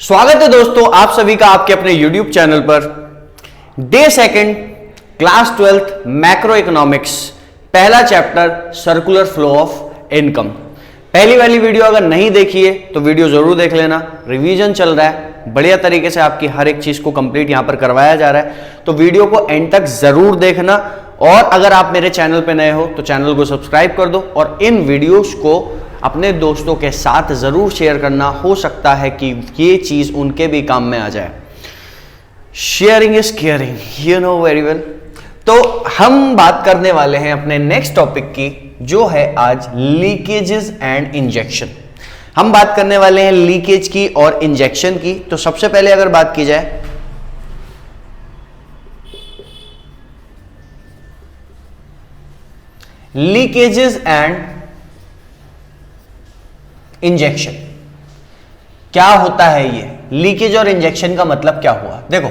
स्वागत है दोस्तों आप सभी का आपके अपने YouTube चैनल पर। Day second class 12th macroeconomics पहला chapter circular flow of income. पहली वाली वीडियो अगर नहीं देखी है तो वीडियो जरूर देख लेना। रिवीजन चल रहा है, बढ़िया तरीके से आपकी हर एक चीज को कंप्लीट यहां पर करवाया जा रहा है, तो वीडियो को एंड तक जरूर देखना। और अगर आप मेरे चैनल पे नए हो तो चैनल को सब्सक्राइब कर दो और इन वीडियोस को अपने दोस्तों के साथ जरूर शेयर करना। हो सकता है कि ये चीज उनके भी काम में आ जाए। Sharing is caring, you know very well. तो हम बात करने वाले हैं अपने नेक्स्ट टॉपिक की, जो है आज लीकेजेस एंड इंजेक्शन। हम बात करने वाले हैं लीकेज की और इंजेक्शन की। तो सबसे पहले अगर बात की जाए लीकेजेस एंड इंजेक्शन, क्या होता है ये लीकेज और इंजेक्शन का मतलब क्या हुआ। देखो,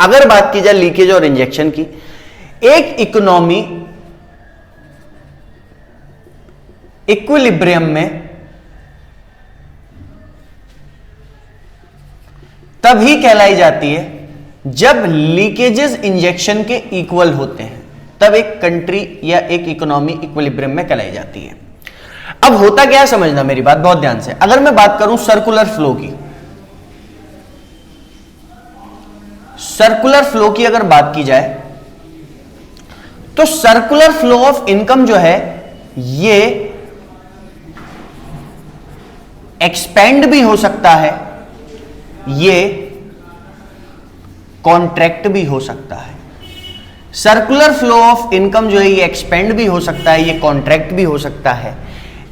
अगर बात की जाए लीकेज और इंजेक्शन की, एक इकोनॉमी इक्विलिब्रियम में तभी कहलाई जाती है जब लीकेजेस इंजेक्शन के इक्वल होते हैं, तब एक कंट्री या एक इकोनॉमी इक्विलिब्रियम में कहलाई जाती है। अब होता क्या है समझना मेरी बात बहुत ध्यान से। अगर मैं बात करूं सर्कुलर फ्लो की, सर्कुलर फ्लो की अगर बात की जाए तो सर्कुलर फ्लो ऑफ इनकम जो है ये एक्सपेंड भी हो सकता है, ये कॉन्ट्रैक्ट भी हो सकता है। सर्कुलर फ्लो ऑफ इनकम जो है ये एक्सपेंड भी हो सकता है, ये कॉन्ट्रैक्ट भी हो सकता है।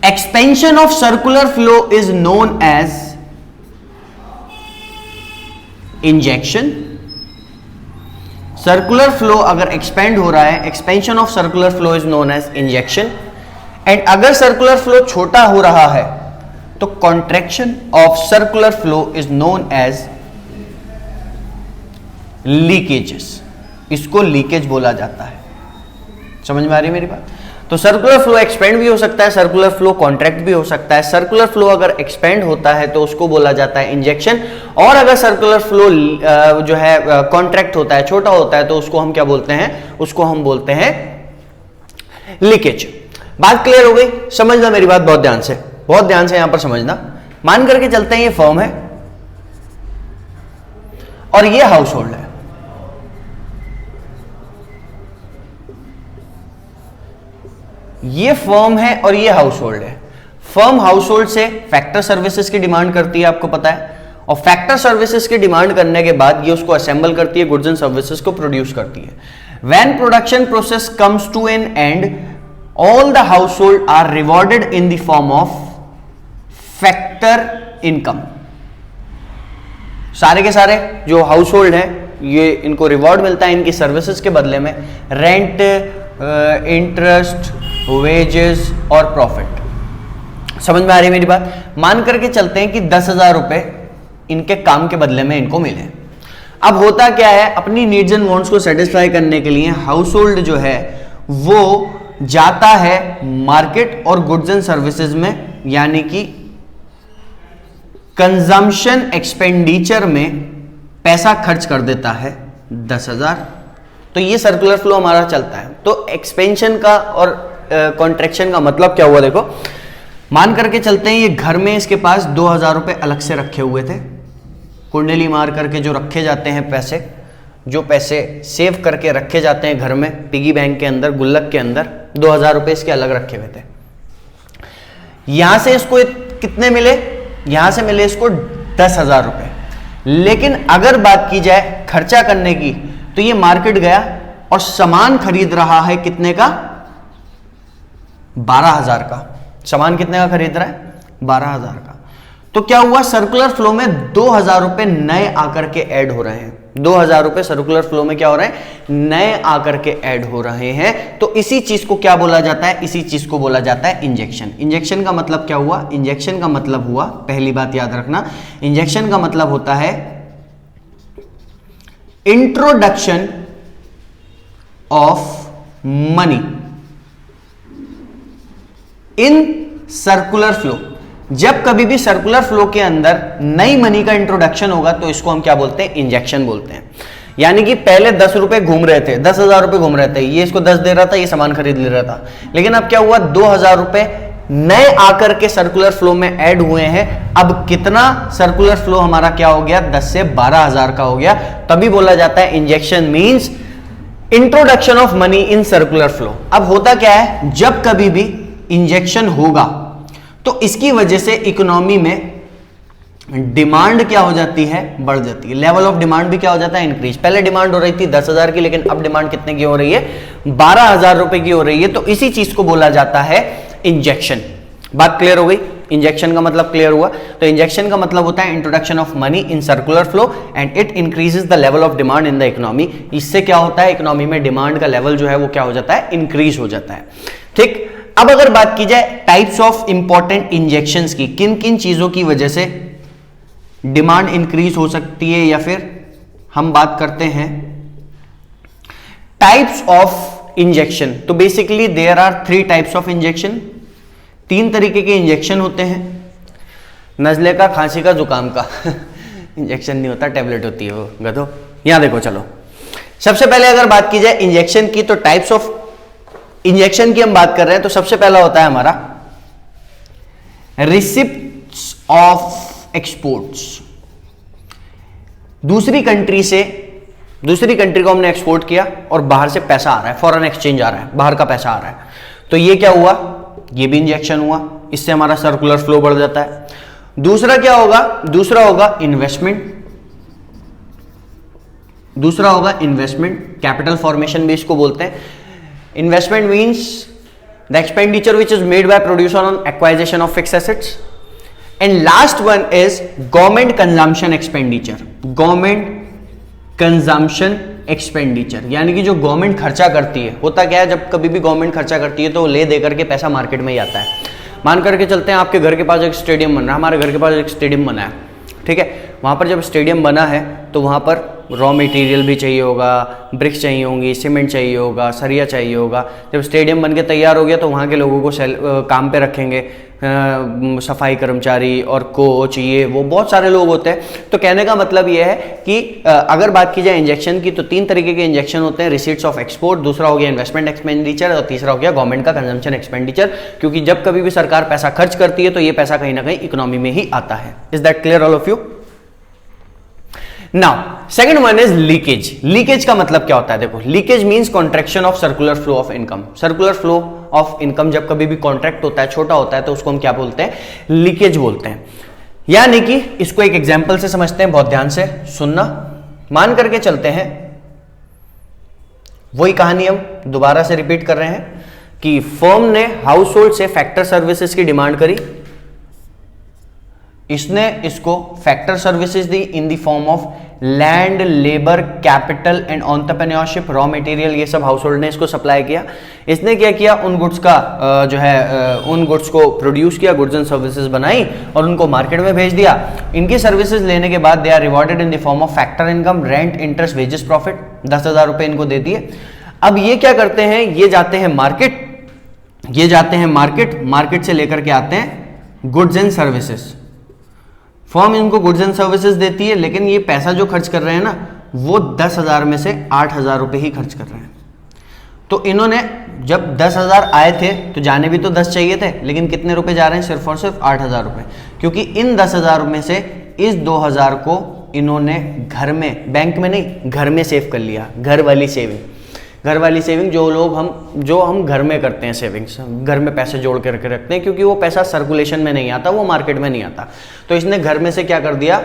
Expansion of circular flow is known as injection. Circular flow अगर एक्सपेंड हो रहा है, expansion of circular flow is known as injection. And अगर सर्कुलर फ्लो छोटा हो रहा है तो contraction of circular flow is known as leakages. इसको लीकेज बोला जाता है। समझ में आ रही है मेरी बात। तो सर्कुलर फ्लो एक्सपेंड भी हो सकता है, सर्कुलर फ्लो कॉन्ट्रैक्ट भी हो सकता है। सर्कुलर फ्लो अगर एक्सपेंड होता है तो उसको बोला जाता है इंजेक्शन, और अगर सर्कुलर फ्लो जो है कॉन्ट्रैक्ट होता है, छोटा होता है, तो उसको हम क्या बोलते हैं, उसको हम बोलते हैं लीकेज। बात क्लियर हो गई? समझना मेरी बात बहुत ध्यान से, बहुत ध्यान से यहां पर समझना। मान करके चलते हैं ये फर्म है और ये हाउस होल्ड है। ये फर्म है और ये हाउस होल्ड है। फर्म हाउस होल्ड से फैक्टर सर्विसेज की डिमांड करती है, आपको पता है, और फैक्टर सर्विसेज की डिमांड करने के बाद ये उसको असेंबल करती है, गुड्स एंड सर्विसेज को प्रोड्यूस करती है। When production process comes to an end, all the household are rewarded in the form of factor income. सारे के सारे जो हाउस होल्ड है ये, इनको रिवॉर्ड मिलता है इनकी सर्विसेज के बदले में। रेंट, इंटरेस्ट, वेजेस और प्रॉफिट। समझ में आ रही है मेरी बात। मान करके चलते हैं कि 10,000 रुपए इनके काम के बदले में इनको मिले। अब होता क्या है, अपनी नीड्स एंड वांट्स को सेटिस्फाई करने के लिए हाउस होल्ड जो है वो जाता है मार्केट और गुड्स एंड सर्विसेज में, यानी कि कंजम्पशन एक्सपेंडिचर में पैसा खर्च कर देता है 10,000। तो ये सर्कुलर फ्लो हमारा चलता है। तो एक्सपेंशन का और कॉन्ट्रैक्शन का मतलब क्या हुआ, देखो, मान करके चलते हैं ये घर में इसके पास 2,000 रुपए अलग से रखे हुए थे, कुंडली मार करके जो रखे जाते हैं पैसे, जो पैसे सेव करके रखे जाते हैं घर में पिगी बैंक के अंदर, गुल्लक के अंदर, 2,000 रुपए इसके अलग रखे हुए थे। यहां से इसको कितने मिले, यहां से मिले इसको 10,000 रुपए। लेकिन अगर बात की जाए खर्चा करने की, तो ये मार्केट गया और सामान खरीद रहा है कितने का, 12,000 का। सामान कितने का खरीद रहा है, 12,000 का। तो क्या हुआ, सर्कुलर फ्लो में 2,000 रुपए नए आकर के ऐड हो रहे हैं। 2,000 रुपए सर्कुलर फ्लो में क्या हो रहे हैं, नए आकर के ऐड हो रहे हैं। तो इसी चीज को क्या बोला जाता है, इसी चीज को बोला जाता है इंजेक्शन। इंजेक्शन का मतलब क्या हुआ, इंजेक्शन का मतलब हुआ, पहली बात याद रखना, इंजेक्शन का मतलब होता है introduction of money in circular flow. जब कभी भी सर्कुलर फ्लो के अंदर नई मनी का इंट्रोडक्शन होगा तो इसको हम क्या बोलते हैं, इंजेक्शन बोलते हैं। यानी कि पहले 10 रुपए घूम रहे थे, 10,000 रुपए घूम रहे थे, ये इसको 10 दे रहा था, ये सामान खरीद ले रहा था, लेकिन अब क्या हुआ, 2,000 रुपए नए आकर के सर्कुलर फ्लो में ऐड हुए हैं। अब कितना सर्कुलर फ्लो हमारा क्या हो गया, 10 से 12,000 का हो गया। तभी बोला जाता है injection means introduction of money in circular flow. अब होता क्या है, जब कभी भी इंजेक्शन होगा तो इसकी वजह से इकोनॉमी में डिमांड क्या हो जाती है, बढ़ जाती है। लेवल ऑफ डिमांड भी क्या हो जाता है, इंक्रीज। पहले डिमांड हो रही थी 10,000 की, लेकिन अब डिमांड कितने की हो रही है, 12,000 रुपए की हो रही है। तो इसी चीज को बोला जाता है इंजेक्शन। बात क्लियर हो गई, इंजेक्शन का मतलब क्लियर हुआ। तो इंजेक्शन का मतलब होता है introduction of money in circular flow and it increases the level of demand in the economy. इससे क्या होता है, इकोनॉमी में डिमांड का लेवल जो है वो क्या हो जाता है, इंक्रीज हो जाता है। ठीक, अब अगर बात की जाए टाइप्स ऑफ इंपॉर्टेंट इंजेक्शंस की, किन किन चीजों की वजह से डिमांड इंक्रीज हो सकती है, या फिर हम बात करते हैं टाइप्स ऑफ इंजेक्शन। तो basically there are 3 types of injection. 3 तरीके के इंजेक्शन होते हैं, नजले का, खांसी का, जुकाम का। इंजेक्शन नहीं होता, टैबलेट होती है वो, गधो। यहां देखो, चलो सबसे पहले अगर बात की जाए इंजेक्शन की, तो टाइप्स ऑफ इंजेक्शन की हम बात कर रहे हैं। तो सबसे पहला होता है हमारा रिसिप्ट्स ऑफ एक्सपोर्ट्स। दूसरी कंट्री को हमने एक्सपोर्ट किया और बाहर से पैसा आ रहा है, फॉरेन एक्सचेंज आ रहा है, बाहर का पैसा आ रहा है, तो ये क्या हुआ, ये भी इंजेक्शन हुआ। इससे हमारा सर्कुलर फ्लो बढ़ जाता है। दूसरा क्या होगा, दूसरा होगा इन्वेस्टमेंट, कैपिटल फॉर्मेशन भी इसको बोलते हैं। Investment means the expenditure which is made by producer on एक्वाइजिशन of fixed assets. And last one is government consumption expenditure, यानी कि जो गवर्नमेंट खर्चा करती है। होता क्या है, जब कभी भी गवर्नमेंट खर्चा करती है तो ले दे करके पैसा मार्केट में ही आता है। मान करके चलते हैं आपके घर के पास एक स्टेडियम बन रहा है, हमारे घर के पास एक स्टेडियम बना है, ठीक है। वहां पर जब स्टेडियम बना है तो वहां पर रॉ मटेरियल भी चाहिए होगा, ब्रिक्स चाहिए होंगी, सीमेंट चाहिए होगा, सरिया चाहिए होगा। जब स्टेडियम बन के तैयार हो गया तो वहाँ के लोगों को काम पे रखेंगे, सफाई कर्मचारी और कोच, ये वो बहुत सारे लोग होते हैं। तो कहने का मतलब ये है कि अगर बात की जाए इंजेक्शन की, तो 3 तरीके के इंजेक्शन होते हैं, रिसीट्स ऑफ एक्सपोर्ट, दूसरा हो गया इन्वेस्टमेंट एक्सपेंडिचर, और तीसरा हो गया गवर्नमेंट का कंजम्पशन एक्सपेंडिचर। क्योंकि जब कभी भी सरकार पैसा खर्च करती है तो ये पैसा कहीं ना कहीं इकोनॉमी में ही आता है। Is that clear all of you? Now second one is leakage. Leakage का मतलब क्या होता है, देखो, leakage means contraction of circular flow of income. Circular flow of income जब कभी भी कॉन्ट्रैक्ट होता है, छोटा होता है, तो उसको हम क्या बोलते हैं, लीकेज बोलते हैं। यानी कि इसको एक एग्जांपल से समझते हैं, बहुत ध्यान से सुनना। मान करके चलते हैं, वही कहानी हम दोबारा से रिपीट कर रहे हैं कि फर्म ने हाउस होल्ड से फैक्टर सर्विसेज की डिमांड करी, इसने इसको factor services the in the form of land, labour, capital and entrepreneurship, raw material, ये सब हाउस होल्ड ने इसको सप्लाई किया। इसने क्या किया, उन गुड्स का उन गुड्स को प्रोड्यूस किया, गुड्स एंड सर्विसेज बनाई और उनको मार्केट में भेज दिया। इनकी सर्विसेज लेने के बाद they are rewarded in the form of factor income, rent, interest, wages, profit. 10,000 रुपए इनको दे दिए। अब ये क्या करते हैं, ये जाते हैं मार्केट से लेकर के आते हैं गुड्स एंड सर्विसेज। फर्म इनको गुड्स एंड सर्विसेज देती है, लेकिन ये पैसा जो खर्च कर रहे हैं ना, वो 10,000 में से 8,000 रुपए ही खर्च कर रहे हैं। तो इन्होंने जब 10,000 आए थे तो जाने भी तो 10 चाहिए थे, लेकिन कितने रुपए जा रहे हैं, सिर्फ और सिर्फ 8,000 रुपए। क्योंकि इन 10,000 में से इस 2,000 को इन्होंने घर में, बैंक में नहीं, घर में सेव कर लिया। घर वाली सेविंग जो हम घर में करते हैं, सेविंग्स, घर में पैसे जोड़ के रखते हैं, क्योंकि वो पैसा सर्कुलेशन में नहीं आता, वो मार्केट में नहीं आता। तो इसने घर में से क्या कर दिया,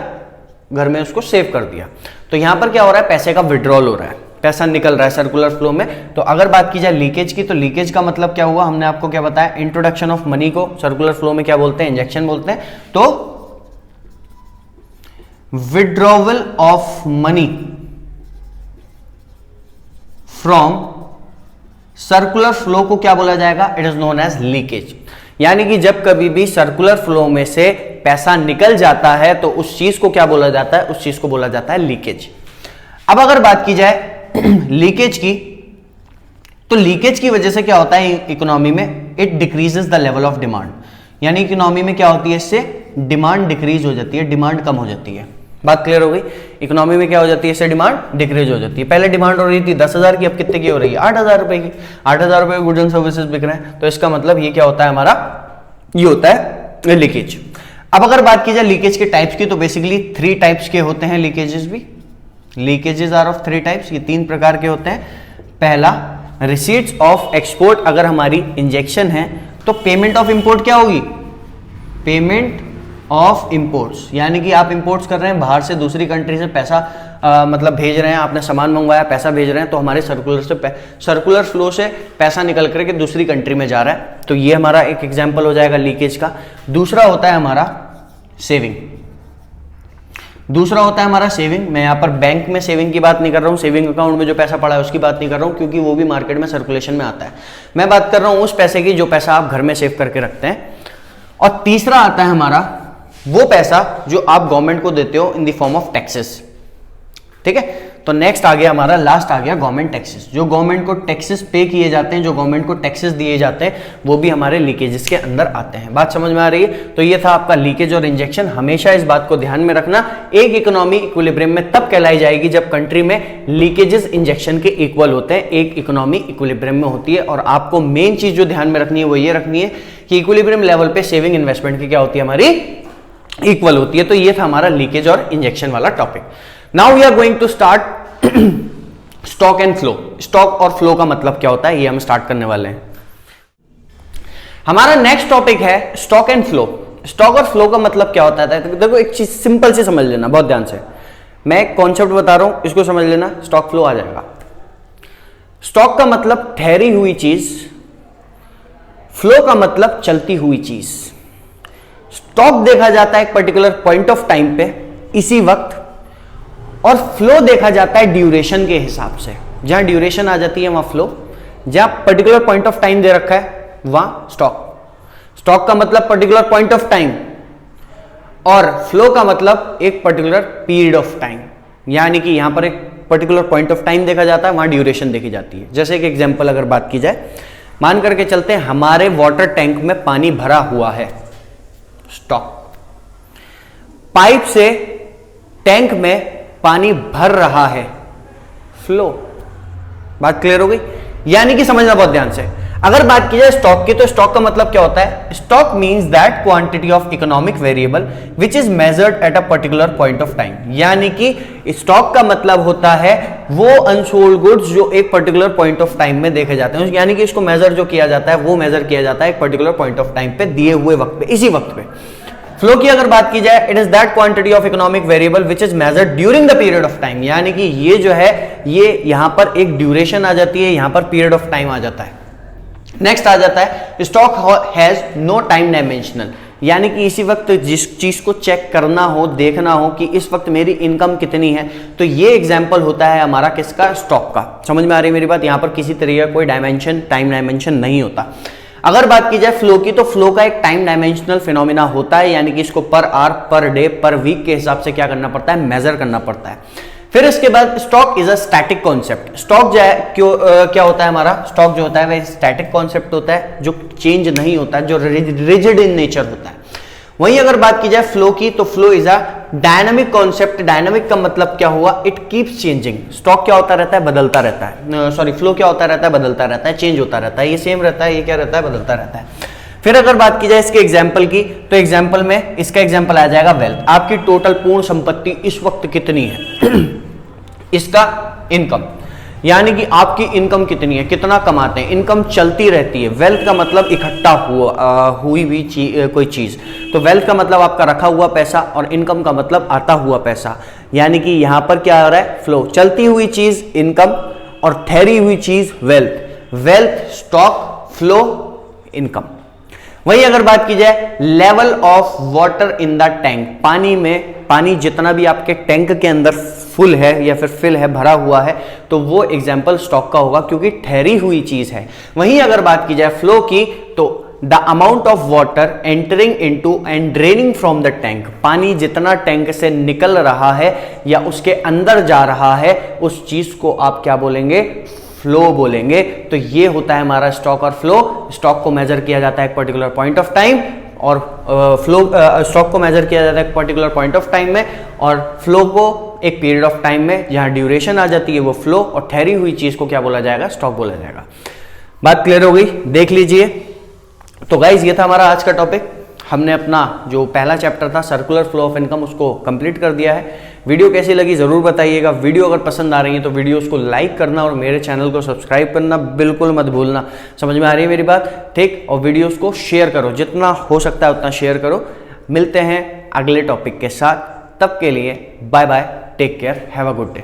घर में उसको सेव कर दिया। तो यहां पर क्या हो रहा है, पैसे का विड्रॉल हो रहा है, पैसा निकल रहा है सर्कुलर फ्लो में। तो अगर बात की जाए लीकेज की, तो लीकेज का मतलब क्या हुआ, हमने आपको क्या बताया, इंट्रोडक्शन ऑफ मनी को सर्कुलर फ्लो में क्या बोलते हैं, इंजेक्शन बोलते हैं। तो withdrawal of money from circular flow को क्या बोला जाएगा, it is known as leakage. यानी कि जब कभी भी सर्कुलर फ्लो में से पैसा निकल जाता है तो उस चीज को क्या बोला जाता है, उस चीज को बोला जाता है लीकेज। अब अगर बात की जाए लीकेज की, तो लीकेज की वजह से क्या होता है इकोनॉमी में, it decreases the level of demand. यानी इकोनॉमी में क्या होती है, इससे डिमांड डिक्रीज हो जाती है, डिमांड कम हो जाती है। बात क्लियर हो गई? इकोनॉमी में क्या हो जाती है, इससे डिमांड डिक्रीज हो जाती है। पहले डिमांड हो रही थी 10,000 की, अब कितने की हो रही है, 8,000 रुपए की। 8,000 रुपए गुड्स एंड सर्विसेज बिक रहे हैं, तो इसका मतलब ये क्या होता है हमारा, ये होता है लीकेज। अब अगर बात की जाए लीकेज के टाइप्स की, तो बेसिकली 3 टाइप्स के होते हैं लीकेजेस भी। लीकेजेस आर ऑफ 3 टाइप्स, ये 3 प्रकार के होते हैं। पहला, रिसीट्स ऑफ एक्सपोर्ट, अगर हमारी इंजेक्शन है तो पेमेंट ऑफ इंपोर्ट क्या होगी, पेमेंट ऑफ इंपोर्ट्स, यानी कि आप इंपोर्ट्स कर रहे हैं बाहर से, दूसरी कंट्री से पैसा मतलब भेज रहे हैं, आपने सामान मंगवाया, पैसा भेज रहे हैं, तो हमारे सर्कुलर फ्लो से पैसा निकल करके दूसरी कंट्री में जा रहा है, तो ये हमारा एक एग्जांपल हो जाएगा लीकेज का। दूसरा होता है हमारा सेविंग। दूसरा होता है हमारा सेविंग। मैं यहाँ पर बैंक में सेविंग की बात नहीं कर रहा हूँ, सेविंग अकाउंट में जो पैसा पड़ा है उसकी बात नहीं कर रहा हूँ, क्योंकि वो भी मार्केट में सर्कुलेशन में आता है। मैं बात कर रहा हूँ उस पैसे की जो पैसा आप घर में सेव करके रखते हैं। और तीसरा आता है हमारा वो पैसा जो आप गवर्नमेंट को देते हो इन द फॉर्म ऑफ टैक्सेस। ठीक है, तो नेक्स्ट आ गया हमारा, लास्ट आ गया गवर्नमेंट टैक्सेस। जो गवर्नमेंट को टैक्सेस पे किए जाते हैं, जो गवर्नमेंट को टैक्सेस दिए जाते हैं, वो भी हमारे लीकेजेस के अंदर आते हैं। बात समझ में आ रही है? तो ये था आपका लीकेज और इंजेक्शन। हमेशा इस बात को ध्यान में रखना, एक इकोनॉमी इक्विलिब्रियम में तब कहलाई जाएगी जब कंट्री में लीकेजेस इंजेक्शन के इक्वल होते हैं, एक इकोनॉमी इक्विलिब्रियम में होती है। और आपको मेन चीज जो ध्यान में रखनी है वो ये रखनी है कि इक्विलिब्रियम लेवल पे सेविंग इन्वेस्टमेंट की क्या होती है, हमारी इक्वल होती है। तो ये था हमारा लीकेज और इंजेक्शन वाला topic. Now we are going to start stock and flow. Stock और फ्लो का मतलब क्या होता है, ये हम स्टार्ट करने वाले हैं। हमारा नेक्स्ट टॉपिक है स्टॉक एंड फ्लो। स्टॉक और फ्लो का मतलब क्या होता है, देखो एक चीज सिंपल से समझ लेना बहुत ध्यान से। मैं एक कॉन्सेप्ट बता रहा हूं, इसको समझ लेना, स्टॉक फ्लो आ जाएगा। स्टॉक का मतलब ठहरी हुई चीज, फ्लो का मतलब चलती हुई चीज। स्टॉक देखा जाता है एक पर्टिकुलर पॉइंट ऑफ टाइम पे, इसी वक्त, और फ्लो देखा जाता है ड्यूरेशन के हिसाब से। जहां ड्यूरेशन आ जाती है वहां फ्लो, जहां पर्टिकुलर पॉइंट ऑफ टाइम दे रखा है वहां स्टॉक। स्टॉक का मतलब पर्टिकुलर पॉइंट ऑफ टाइम, और फ्लो का मतलब एक पर्टिकुलर पीरियड ऑफ टाइम, यानी कि यहां पर एक पर्टिकुलर पॉइंट ऑफ टाइम देखा जाता है, वहां ड्यूरेशन देखी जाती है। जैसे एक एग्जांपल अगर बात की जाए, मान करके चलते हैं हमारे वाटर टैंक में पानी भरा हुआ है, स्टॉक। पाइप से टैंक में पानी भर रहा है, फ्लो। बात क्लियर हो गई? यानी कि समझना बहुत ध्यान से। अगर बात की जाए स्टॉक की, तो स्टॉक का मतलब क्या होता है, stock means that quantity of economic variable which is measured at a particular point of time. यानी कि स्टॉक का मतलब होता है वो अनसोल्ड गुड्स जो एक पर्टिकुलर पॉइंट ऑफ टाइम में देखे जाते हैं, यानी कि इसको मेजर जो किया जाता है वो मेजर किया जाता है एक पर्टिकुलर पॉइंट ऑफ टाइम पे, दिए हुए वक्त पे, इसी वक्त पे। फ्लो की अगर बात की जाए, it is that quantity of economic variable which is measured during the period of time. यानी कि ये जो है, ये यहां पर एक ड्यूरेशन आ जाती है, यहां पर पीरियड ऑफ टाइम आ जाता है। नेक्स्ट आ जाता है stock has no time dimensional, यानी कि इसी वक्त जिस चीज को चेक करना हो, देखना हो कि इस वक्त मेरी इनकम कितनी है, तो ये एग्जांपल होता है हमारा किसका, स्टॉक का। समझ में आ रही है मेरी बात? यहां पर किसी तरह का कोई डायमेंशन, टाइम डायमेंशन नहीं होता। अगर बात की जाए फ्लो की, तो फ्लो का एक टाइम डायमेंशनल फिनोमिना होता है, यानी कि इसको पर आवर, पर डे, पर वीक के हिसाब से क्या करना पड़ता है, मेजर करना पड़ता है। फिर इसके बाद stock is a static concept. Stock जो है क्या होता है हमारा, स्टॉक जो होता है वह स्टैटिक कॉन्सेप्ट होता है, जो चेंज नहीं होता है, जो रिजिड इन नेचर होता है। वहीं अगर बात की जाए फ्लो की, तो flow is a dynamic concept. Dynamic का मतलब क्या हुआ, इट कीप्स चेंजिंग। स्टॉक क्या होता रहता है, बदलता रहता है, सॉरी फ्लो क्या होता रहता है, बदलता रहता है, चेंज होता रहता है। ये सेम रहता है, ये क्या रहता है, बदलता रहता है। फिर अगर बात की जाए इसके एग्जाम्पल की, तो एग्जाम्पल में इसका एग्जाम्पल आ जाएगा वेल्थ। आपकी टोटल पूर्ण संपत्ति इस वक्त कितनी है, इसका इनकम, यानी कि आपकी इनकम कितनी है, कितना कमाते हैं, इनकम चलती रहती है। वेल्थ का मतलब इकट्ठा हुई हुई कोई चीज, तो वेल्थ का मतलब आपका रखा हुआ पैसा, और इनकम का मतलब आता हुआ पैसा। यानी कि यहां पर क्या हो रहा है, फ्लो, चलती हुई चीज इनकम, और ठहरी हुई चीज wealth. Wealth stock, flow income. वही अगर बात की जाए level of water in the tank, पानी में, पानी जितना भी आपके टैंक के अंदर फुल है या फिर फिल है, भरा हुआ है, तो वो एग्जाम्पल स्टॉक का होगा, क्योंकि ठहरी हुई चीज है। वहीं अगर बात की जाए फ्लो की, तो the amount of water entering into and draining from the tank, पानी जितना टैंक से निकल रहा है या उसके अंदर जा रहा है, उस चीज को आप क्या बोलेंगे, फ्लो बोलेंगे। तो ये होता है हमारा स्टॉक और फ्लो। स्टॉक को मेजर किया जाता है एक पर्टिकुलर पॉइंट ऑफ टाइम, और फ्लो स्टॉक को मेजर किया जाता है एक पर्टिकुलर पॉइंट ऑफ टाइम में, और फ्लो को एक पीरियड ऑफ टाइम में जहां ड्यूरेशन आ जाती है वो फ्लो, और ठहरी हुई चीज को क्या बोला जाएगा, स्टॉक बोला जाएगा। बात क्लियर हो गई, देख लीजिए। तो गाइज ये था हमारा आज का टॉपिक। हमने अपना जो पहला चैप्टर था सर्कुलर फ्लो ऑफ इनकम उसको कंप्लीट कर दिया है। वीडियो कैसी लगी जरूर बताइएगा। वीडियो अगर पसंद आ रही है तो वीडियोस को लाइक करना और मेरे चैनल को सब्सक्राइब करना बिल्कुल मत भूलना। समझ में आ रही है मेरी बात, ठीक? और वीडियोस को शेयर करो, जितना हो सकता है उतना शेयर करो। मिलते हैं अगले टॉपिक के साथ, तब के लिए bye bye, take care, have a good day.